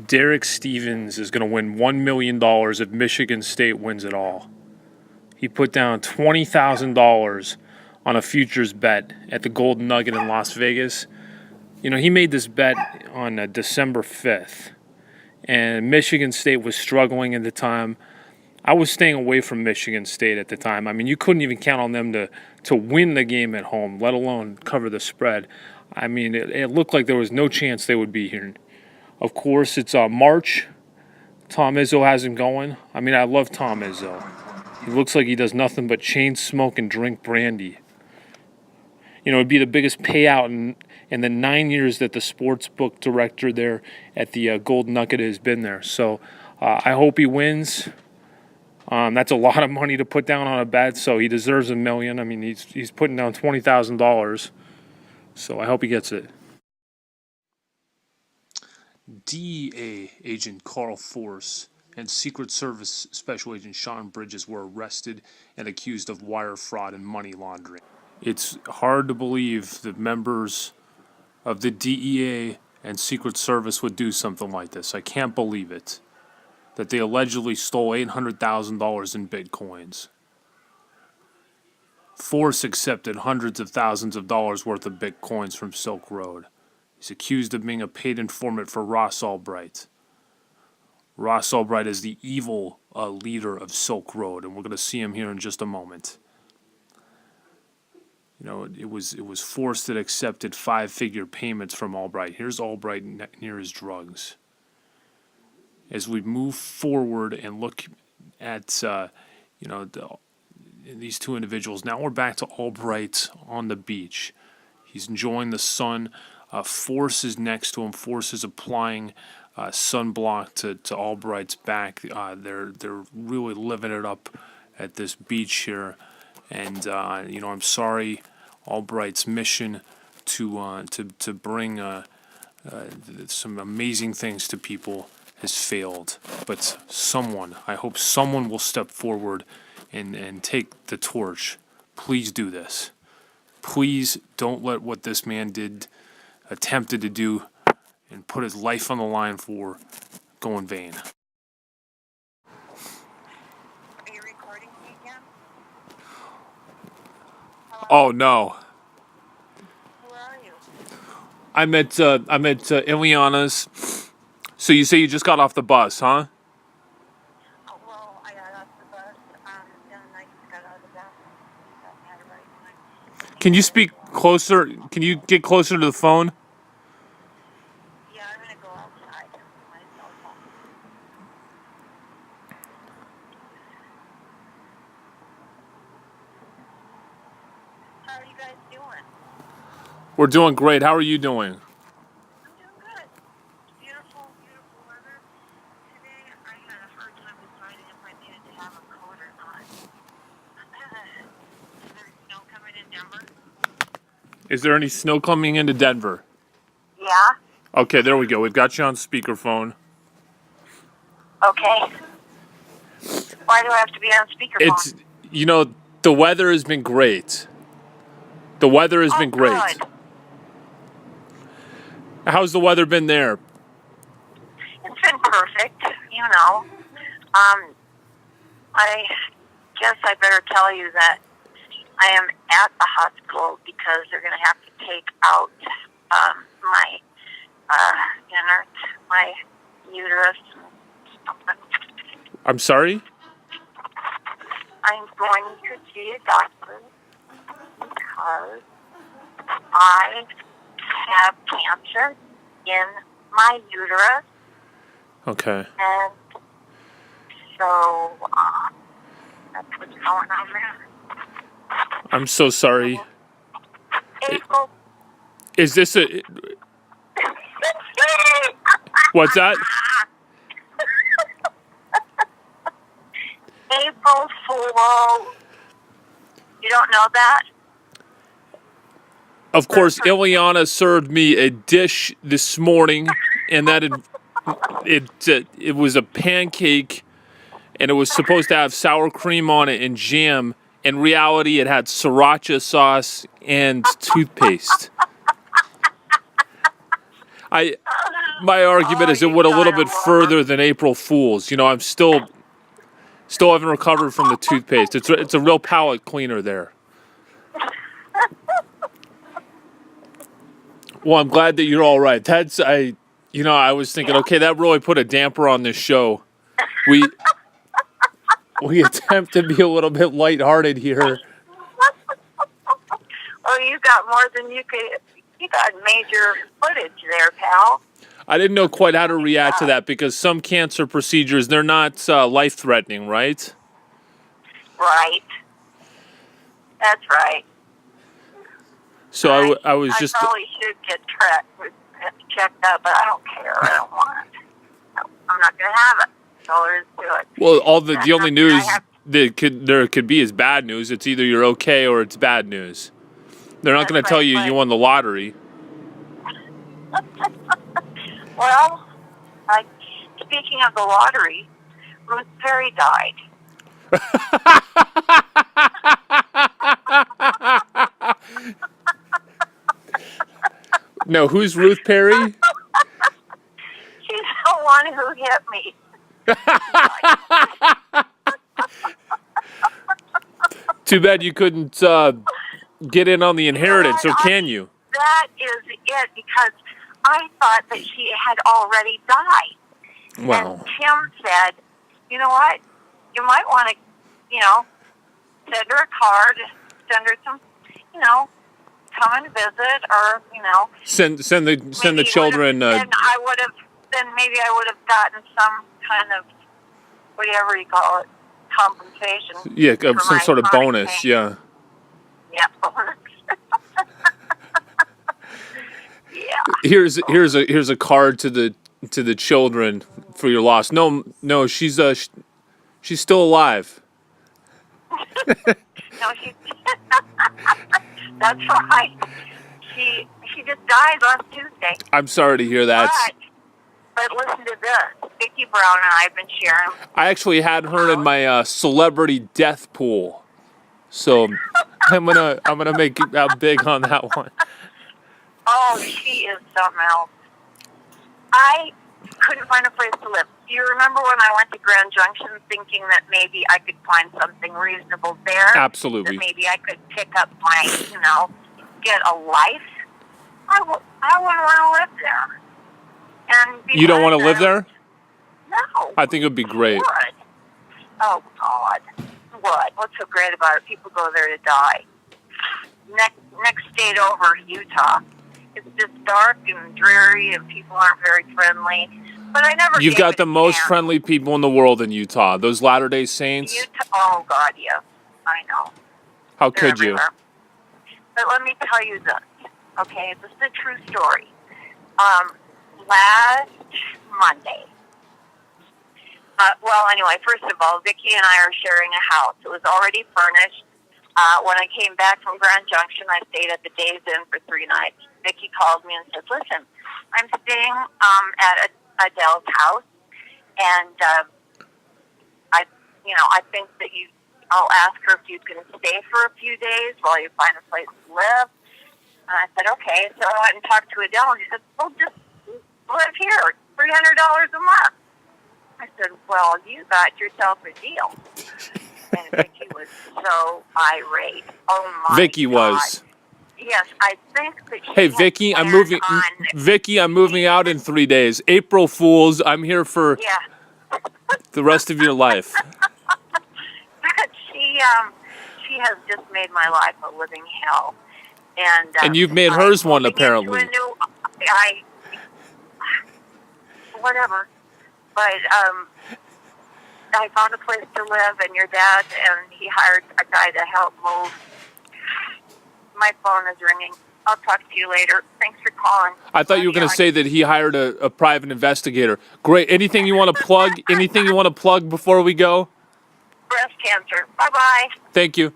Derek Stevens is going to win $1 million if Michigan State wins it all. He put down $20,000 on a futures bet at the Golden Nugget in Las Vegas. You know, he made this bet on December 5th, and Michigan State was struggling at the time. I was staying away from Michigan State at the time. I mean, you couldn't even count on them to win the game at home, let alone cover the spread. I mean, it looked like there was no chance they would be here. Of course, it's March. Tom Izzo has him going. I mean, I love Tom Izzo. He looks like he does nothing but chain smoke and drink brandy. You know, it'd be the biggest payout in the 9 years that the sports book director there at the Golden Nugget has been there. So I hope he wins. That's a lot of money to put down on a bet, so he deserves $1 million. I mean, he's putting down $20,000, so I hope he gets it. DEA Agent Carl Force and Secret Service Special Agent Sean Bridges were arrested and accused of wire fraud and money laundering. It's hard to believe that members of the DEA and Secret Service would do something like this. I can't believe it. That they allegedly stole $800,000 in bitcoins. Force accepted hundreds of thousands of dollars worth of bitcoins from Silk Road. He's accused of being a paid informant for Ross Albright. Ross Albright is the evil leader of Silk Road, and we're going to see him here in just a moment. You know, it was Force that accepted 5-figure payments from Albright. Here's Albright near his drugs. As we move forward and look at, these two individuals, now we're back to Albright on the beach. He's enjoying the sun. Force is next to him. Force is applying sunblock to Albright's back. They're really living it up at this beach here. And, I'm sorry, Albright's mission to bring some amazing things to people has failed. But I hope someone will step forward and take the torch. Please do this. Please don't let what this man attempted to do and put his life on the line for go in vain. Are you recording me again? Oh no. Where are you? I'm at Ileana's. So you say you just got off the bus, huh? Oh, well, I got off the bus, and I just got out of the bathroom. I had a right time. Can you speak closer? Can you get closer to the phone? Yeah, I'm gonna go outside with my cell phone. How are you guys doing? We're doing great. How are you doing? I'm doing good. Beautiful, beautiful weather. Today, I had a hard time deciding if I needed to have a coat or not. Is there snow coming in Denver? Is there any snow coming into Denver? Yeah. Okay, there we go. We've got you on speakerphone. Okay. Why do I have to be on speakerphone? The weather has been great. The weather has been great. Good. How's the weather been there? It's been perfect, I guess I better tell you that I am at the hospital because they're going to have to take out my innards, my uterus. I'm sorry? I'm going to see a doctor because I have cancer in my uterus. Okay. And so that's what's going on there. I'm so sorry. April. Is this a... What's that? April Fool. You don't know that? Of course, Ileana served me a dish this morning, and that it was a pancake, and it was supposed to have sour cream on it and jam. In reality, it had sriracha sauce and toothpaste. My argument is it went a little bit further than April Fool's. You know, I'm still haven't recovered from the toothpaste. It's a real palate cleaner there. Well, I'm glad that you're all right. I was thinking, okay, that really put a damper on this show. We attempt to be a little bit lighthearted here. Oh, you got more than you could. You got major footage there, pal. I didn't know quite how to react to that because some cancer procedures, they're not life-threatening, right? Right. That's right. So I was just... I probably should get checked up, but I don't care. I don't want it. No, I'm not going to have it. That's all there is to it. Well, the only news there could be is bad news. It's either you're okay or it's bad news. They're not going to tell you you won the lottery. Well, speaking of the lottery, Ruth Perry died. No, who's Ruth Perry? She's the one who hit me. Too bad you couldn't get in on the inheritance, or can you? That is it, because I thought that she had already died. Wow. And Tim said, you know what? You might want to, send her a card, send her some, come and visit, or, Send the children. Then maybe I would have gotten some kind of, whatever you call it, compensation. Yeah, some sort of bonus. Pain. Yeah. Yeah, bonus. Yeah. Here's a card to the children for your loss. No, she's still alive. No, that's right. She just died last Tuesday. I'm sorry to hear that. But listen to this. Vicki Brown and I have been sharing. I actually had her in my celebrity death pool, so I'm gonna make it out big on that one. Oh, she is something else. I couldn't find a place to live. Do you remember when I went to Grand Junction thinking that maybe I could find something reasonable there? Absolutely. That maybe I could pick up my, get a life? I wouldn't want to live there. And you don't want to live there? No. I think it would be great. Would. Oh, God. What? What's so great about it? People go there to die. Next state over, Utah. It's just dark and dreary, and people aren't very friendly. But I never. You've got the most friendly people in the world in Utah. Those Latter-day Saints. Oh God, yes, I know. How could you? But let me tell you this. Okay, this is a true story. Last Monday. Anyway, first of all, Vicki and I are sharing a house. It was already furnished. When I came back from Grand Junction, I stayed at the Days Inn for 3 nights. Vicki called me and said, "Listen, I'm staying at Adele's house, and I think that I'll ask her if you can stay for a few days while you find a place to live." And I said, "Okay." So I went and talked to Adele, and she said, "Well, just live here, $300 a month." I said, "Well, you got yourself a deal." And Vicki was so irate. Oh my Vicki God. was. Yes, I think that she Hey, Vicki, I'm moving. Vicki, I'm moving out in 3 days. April Fools. I'm here for the rest of your life. But she has just made my life a living hell. And you've made hers one, apparently. Whatever. But I found a place to live, and your dad, and he hired a guy to help move. My phone is ringing. I'll talk to you later. Thanks for calling. I thought you were going to say that he hired a private investigator. Great. Anything you want to plug? Anything you want to plug before we go? Breast cancer. Bye-bye. Thank you.